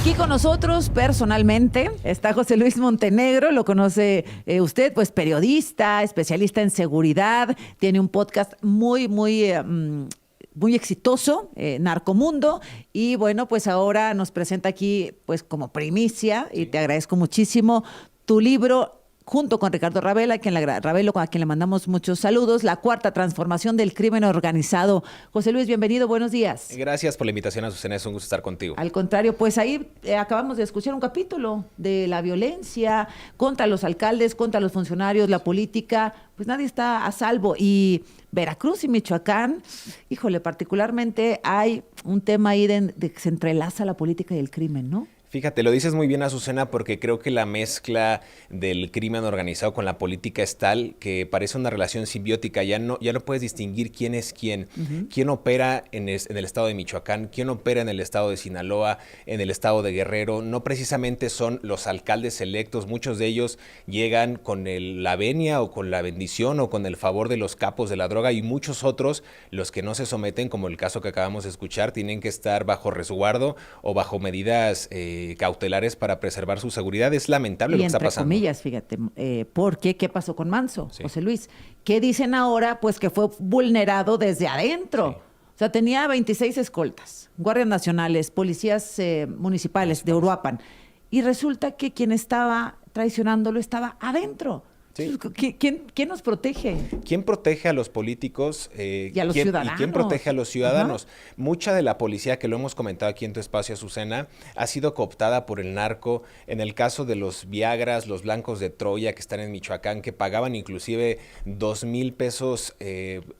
Aquí con nosotros personalmente está José Luis Montenegro, lo conoce usted, pues periodista, especialista en seguridad, tiene un podcast muy exitoso, Narcomundo, y bueno, pues ahora nos presenta aquí pues como primicia, y te agradezco muchísimo, tu libro junto con Ricardo Ravelo, a quien le mandamos muchos saludos, La Cuarta Transformación del Crimen Organizado. José Luis, bienvenido, buenos días. Gracias por la invitación, Azucena, es un gusto estar contigo. Al contrario, pues ahí acabamos de escuchar un capítulo de la violencia contra los alcaldes, contra los funcionarios, la política, pues nadie está a salvo. Y Veracruz y Michoacán, híjole, particularmente hay un tema ahí de que se entrelaza la política y el crimen, ¿no? Fíjate, lo dices muy bien, Azucena, porque creo que la mezcla del crimen organizado con la política es tal que parece una relación simbiótica. Ya no puedes distinguir quién es quién. Quién opera en el estado de Michoacán, quién opera en el estado de Sinaloa, en el estado de Guerrero. No precisamente son los alcaldes electos. Muchos de ellos llegan con la venia o con la bendición o con el favor de los capos de la droga, y muchos otros, los que no se someten, como el caso que acabamos de escuchar, tienen que estar bajo resguardo o bajo medidas cautelares para preservar su seguridad. Es lamentable lo que está pasando. Y entre comillas, fíjate, porque ¿qué pasó con Manso, Sí. José Luis? ¿Qué dicen ahora? Pues que fue vulnerado desde adentro. Sí. O sea, tenía 26 escoltas, guardias nacionales, policías municipales de Uruapan, y resulta que quien estaba traicionándolo estaba adentro. Sí. ¿Quién nos protege? ¿Quién protege a los políticos Y a los ciudadanos. ¿Y quién protege a los ciudadanos? Ajá. Mucha de la policía, que lo hemos comentado aquí en tu espacio, Azucena, ha sido cooptada por el narco. En el caso de los Viagras, los Blancos de Troya, que están en Michoacán, que pagaban inclusive 2,000 pesos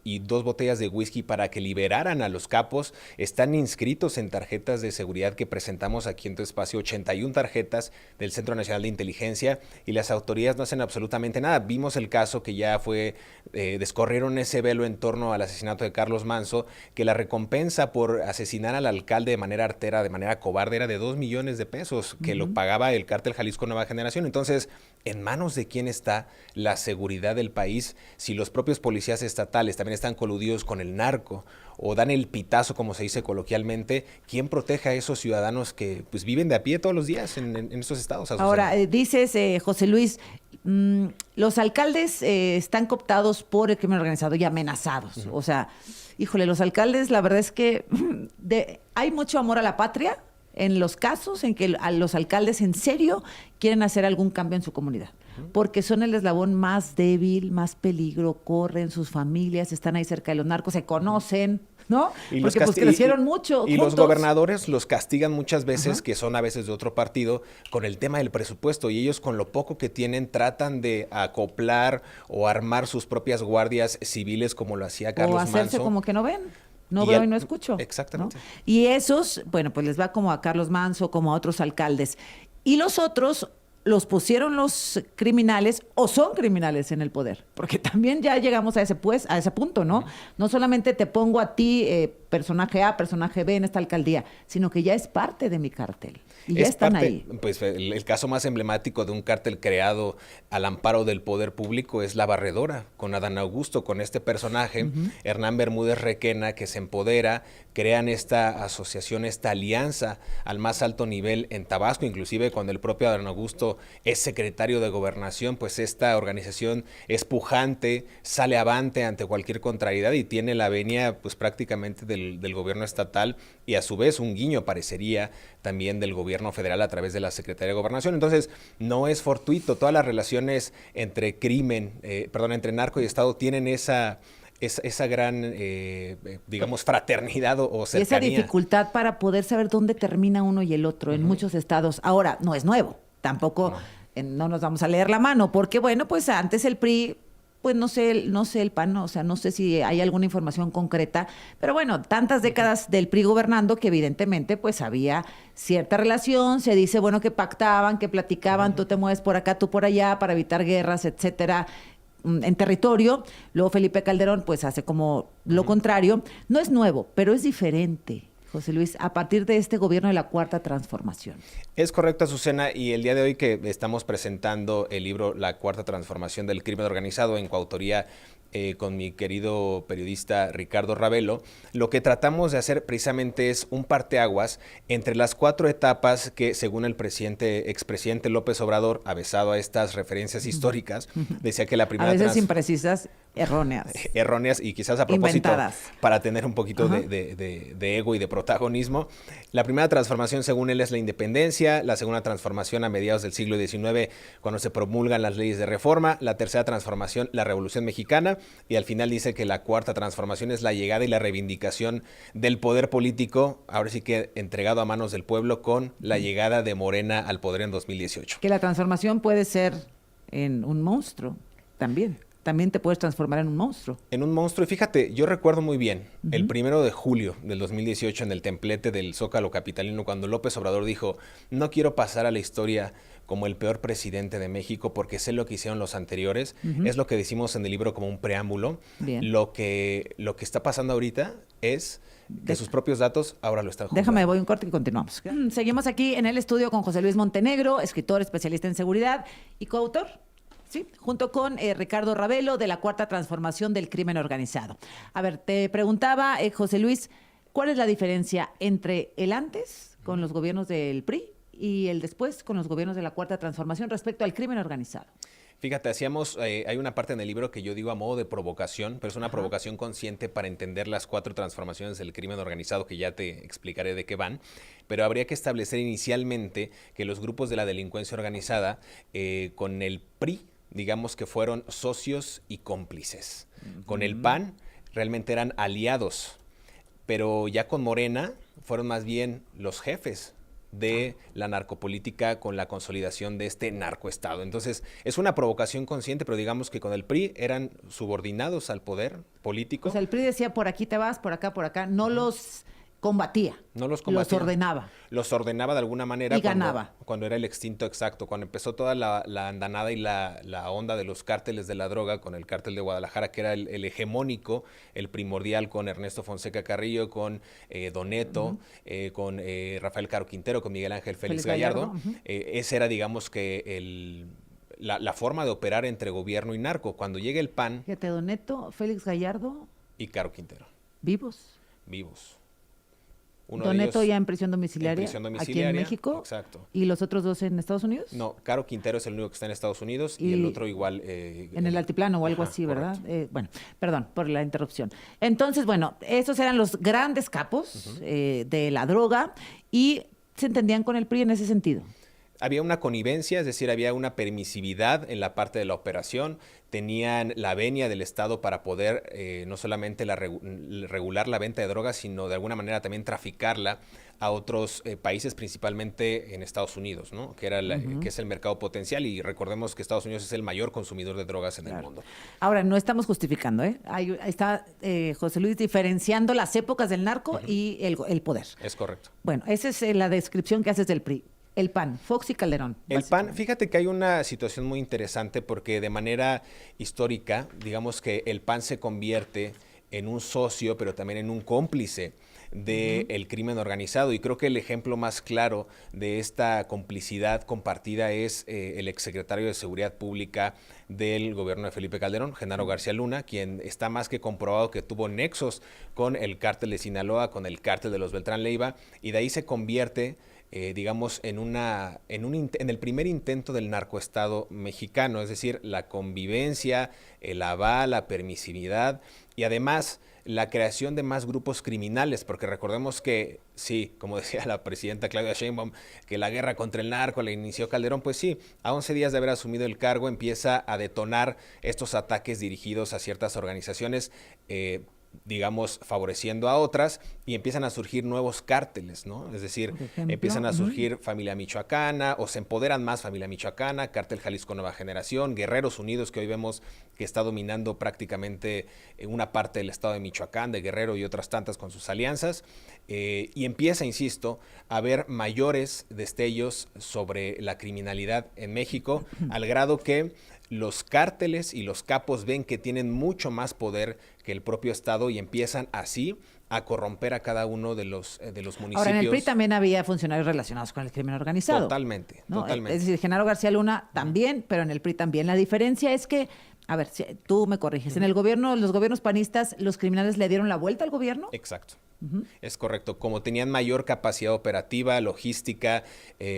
y 2 botellas de whisky para que liberaran a los capos, están inscritos en tarjetas de seguridad que presentamos aquí en tu espacio, 81 tarjetas del Centro Nacional de Inteligencia, y las autoridades no hacen absolutamente nada. Vimos el caso que ya fue, descorrieron ese velo en torno al asesinato de Carlos Manso, que la recompensa por asesinar al alcalde de manera artera, de manera cobarde, era de 2 millones de pesos, que lo pagaba el cártel Jalisco Nueva Generación. Entonces, ¿en manos de quién está la seguridad del país si los propios policías estatales también están coludidos con el narco o dan el pitazo, como se dice coloquialmente? ¿Quién protege a esos ciudadanos que pues viven de a pie todos los días en estos estados? Azucena. Ahora, dices, José Luis, los alcaldes están cooptados por el crimen organizado y amenazados. O sea, híjole, los alcaldes, la verdad es que hay mucho amor a la patria en los casos en que a los alcaldes en serio quieren hacer algún cambio en su comunidad, porque son el eslabón más débil, más peligro, corren sus familias, están ahí cerca de los narcos, se conocen, ¿no? Porque pues crecieron mucho y juntos. los gobernadores los castigan muchas veces, Ajá. que son a veces de otro partido, con el tema del presupuesto, y ellos con lo poco que tienen tratan de acoplar o armar sus propias guardias civiles, como lo hacía Carlos o hacerse Manso. como que no ven. No veo y no escucho. Exactamente. ¿No? Y esos, bueno, pues les va como a Carlos Manso, como a otros alcaldes. Y los otros los pusieron los criminales o son criminales en el poder, porque también ya llegamos a ese punto, ¿no? No solamente te pongo a ti personaje A, personaje B en esta alcaldía, sino que ya es parte de mi cartel y ya están ahí. Pues el caso más emblemático de un cártel creado al amparo del poder público es La Barredora, con Adán Augusto, con este personaje, Hernán Bermúdez Requena, que se empodera, crean esta asociación, esta alianza al más alto nivel en Tabasco, inclusive cuando el propio Adán Augusto es secretario de Gobernación, pues esta organización es pujante, sale avante ante cualquier contrariedad y tiene la venia pues prácticamente del gobierno estatal, y a su vez un guiño parecería también del gobierno federal a través de la Secretaría de Gobernación. Entonces no es fortuito, todas las relaciones entre entre narco y Estado tienen esa gran, digamos, fraternidad o cercanía. Y esa dificultad para poder saber dónde termina uno y el otro en muchos estados. Ahora, no es nuevo, tampoco no nos vamos a leer la mano, porque bueno, pues antes el PRI, pues no sé el PAN, o sea, no sé si hay alguna información concreta, pero bueno, tantas décadas del PRI gobernando que evidentemente pues había cierta relación, se dice, bueno, que pactaban, que platicaban, tú te mueves por acá, tú por allá, para evitar guerras, etcétera, en territorio. Luego Felipe Calderón pues hace como lo contrario. No es nuevo, pero es diferente, José Luis, a partir de este gobierno de la Cuarta Transformación. Es correcto, Azucena, y el día de hoy que estamos presentando el libro La Cuarta Transformación del Crimen Organizado en coautoría con mi querido periodista Ricardo Ravelo, lo que tratamos de hacer precisamente es un parteaguas entre las 4 etapas que, según el expresidente López Obrador, avesado a estas referencias históricas, decía que la primera... A veces imprecisas, erróneas. Erróneas y quizás a propósito inventadas, para tener un poquito de ego y de protagonismo. La primera transformación, según él, es la independencia. La segunda transformación, a mediados del siglo XIX, cuando se promulgan las leyes de reforma. La tercera transformación, la Revolución Mexicana. Y al final dice que la cuarta transformación es la llegada y la reivindicación del poder político, ahora sí que entregado a manos del pueblo, con la llegada de Morena al poder en 2018. Que la transformación puede ser en un monstruo también. También te puedes transformar en un monstruo. En un monstruo. Y fíjate, yo recuerdo muy bien, el 1 de julio del 2018, en el templete del Zócalo capitalino, cuando López Obrador dijo: no quiero pasar a la historia como el peor presidente de México porque sé lo que hicieron los anteriores. Es lo que decimos en el libro como un preámbulo. Bien. Lo que está pasando ahorita es que sus propios datos ahora lo están juzgando. Déjame, voy un corte y continuamos. Seguimos aquí en el estudio con José Luis Montenegro, escritor, especialista en seguridad y coautor. Sí, junto con Ricardo Ravelo, de la Cuarta Transformación del Crimen Organizado. A ver, te preguntaba, José Luis, ¿cuál es la diferencia entre el antes, con los gobiernos del PRI, y el después, con los gobiernos de la Cuarta Transformación, respecto al crimen organizado? Fíjate, hay una parte en el libro que yo digo a modo de provocación, pero es una provocación consciente para entender las 4 transformaciones del crimen organizado, que ya te explicaré de qué van. Pero habría que establecer inicialmente que los grupos de la delincuencia organizada, con el PRI, digamos que fueron socios y cómplices. Con el PAN realmente eran aliados, pero ya con Morena fueron más bien los jefes de la narcopolítica con la consolidación de este narcoestado. Entonces, es una provocación consciente, pero digamos que con el PRI eran subordinados al poder político. O sea, el PRI decía: por aquí te vas, por acá, no los combatía. No los combatía. Los ordenaba. Los ordenaba de alguna manera. Y ganaba. Cuando era el extinto, exacto. Cuando empezó toda la andanada y la onda de los cárteles de la droga, con el cártel de Guadalajara, que era el hegemónico, el primordial, con Ernesto Fonseca Carrillo, con Don Neto, con Rafael Caro Quintero, con Miguel Ángel Félix Gallardo. Ese era, digamos, que la forma de operar entre gobierno y narco. Cuando llega el PAN... Fíjate, Don Neto, Félix Gallardo... y Caro Quintero. ¿Vivos? Vivos. Don Neto ya en prisión domiciliaria, aquí en México. Exacto. ¿Y los otros 2 en Estados Unidos? No, Caro Quintero es el único que está en Estados Unidos y el otro igual... en el altiplano o algo así, ¿verdad? Bueno, perdón por la interrupción. Entonces, bueno, esos eran los grandes capos de la droga y se entendían con el PRI en ese sentido. Había una connivencia, es decir, había una permisividad en la parte de la operación. Tenían la venia del Estado para poder no solamente regular la venta de drogas, sino de alguna manera también traficarla a otros países, principalmente en Estados Unidos, ¿no? Que es el mercado potencial, y recordemos que Estados Unidos es el mayor consumidor de drogas en el mundo. Ahora, no estamos justificando, ¿eh? Ahí está José Luis diferenciando las épocas del narco y el poder. Es correcto. Bueno, esa es la descripción que haces del PRI. El PAN, Fox y Calderón. El PAN, fíjate que hay una situación muy interesante porque de manera histórica, digamos que el PAN se convierte en un socio, pero también en un cómplice del crimen organizado. Y creo que el ejemplo más claro de esta complicidad compartida es el exsecretario de Seguridad Pública del gobierno de Felipe Calderón, Genaro García Luna, quien está más que comprobado que tuvo nexos con el cártel de Sinaloa, con el cártel de los Beltrán Leiva, y de ahí se convierte... digamos, en el primer intento del narcoestado mexicano, es decir, la convivencia, el aval, la permisividad y además la creación de más grupos criminales, porque recordemos que, sí, como decía la presidenta Claudia Sheinbaum, que la guerra contra el narco la inició Calderón, pues sí, a 11 días de haber asumido el cargo empieza a detonar estos ataques dirigidos a ciertas organizaciones, digamos, favoreciendo a otras, y empiezan a surgir nuevos cárteles, ¿no? Es decir, empiezan a surgir Familia Michoacana, o se empoderan más Familia Michoacana, Cártel Jalisco Nueva Generación, Guerreros Unidos, que hoy vemos que está dominando prácticamente una parte del estado de Michoacán, de Guerrero y otras tantas con sus alianzas, y empieza, insisto, a haber mayores destellos sobre la criminalidad en México, al grado que los cárteles y los capos ven que tienen mucho más poder que el propio Estado y empiezan así a corromper a cada uno de los municipios. Ahora, en el PRI también había funcionarios relacionados con el crimen organizado. Totalmente, ¿no? totalmente. Es decir, Genaro García Luna también, pero en el PRI también. La diferencia es que A ver, si tú me corriges. En el gobierno, los gobiernos panistas, ¿los criminales le dieron la vuelta al gobierno? Exacto. Es correcto. Como tenían mayor capacidad operativa, logística,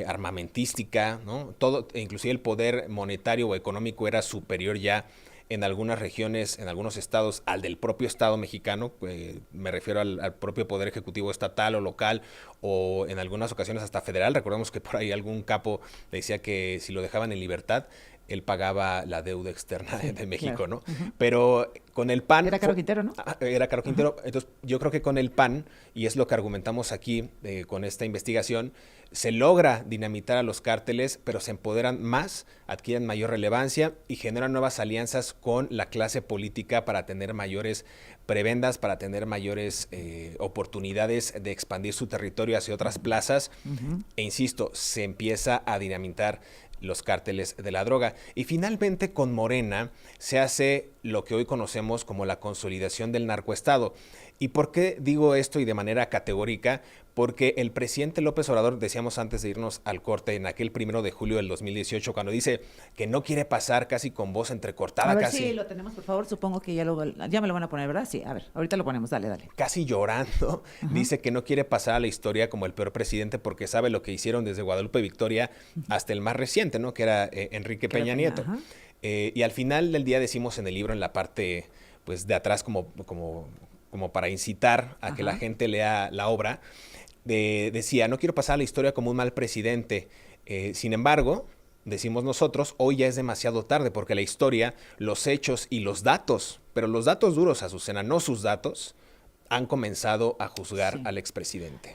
armamentística, ¿no? Todo, inclusive el poder monetario o económico era superior ya en algunas regiones, en algunos estados, al del propio Estado mexicano. Me refiero al propio poder ejecutivo estatal o local, o en algunas ocasiones hasta federal. Recordemos que por ahí algún capo decía que si lo dejaban en libertad, él pagaba la deuda externa de México, claro. ¿no? Pero con el PAN... Era Caro Quintero, ¿no? Era Caro Quintero. Entonces, yo creo que con el PAN, y es lo que argumentamos aquí con esta investigación, se logra dinamitar a los cárteles, pero se empoderan más, adquieren mayor relevancia y generan nuevas alianzas con la clase política para tener mayores prebendas, para tener mayores oportunidades de expandir su territorio hacia otras plazas. E insisto, se empieza a dinamitar los cárteles de la droga. Y finalmente con Morena se hace lo que hoy conocemos como la consolidación del narcoestado. ¿Y por qué digo esto y de manera categórica? Porque el presidente López Obrador, decíamos antes de irnos al corte, en aquel 1 de julio del 2018, cuando dice que no quiere pasar casi con voz entrecortada. A ver casi, si lo tenemos, por favor. Supongo que ya me lo van a poner, ¿verdad? Sí, a ver, ahorita lo ponemos. Dale. Casi llorando, dice que no quiere pasar a la historia como el peor presidente porque sabe lo que hicieron desde Guadalupe Victoria hasta el más reciente, ¿no? Que era Enrique Peña Nieto. Y al final del día decimos en el libro, en la parte pues de atrás, como para incitar a que la gente lea la obra, decía, no quiero pasar a la historia como un mal presidente. Sin embargo, decimos nosotros, hoy ya es demasiado tarde porque la historia, los hechos y los datos, pero los datos duros, Azucena, no sus datos, han comenzado a juzgar al expresidente.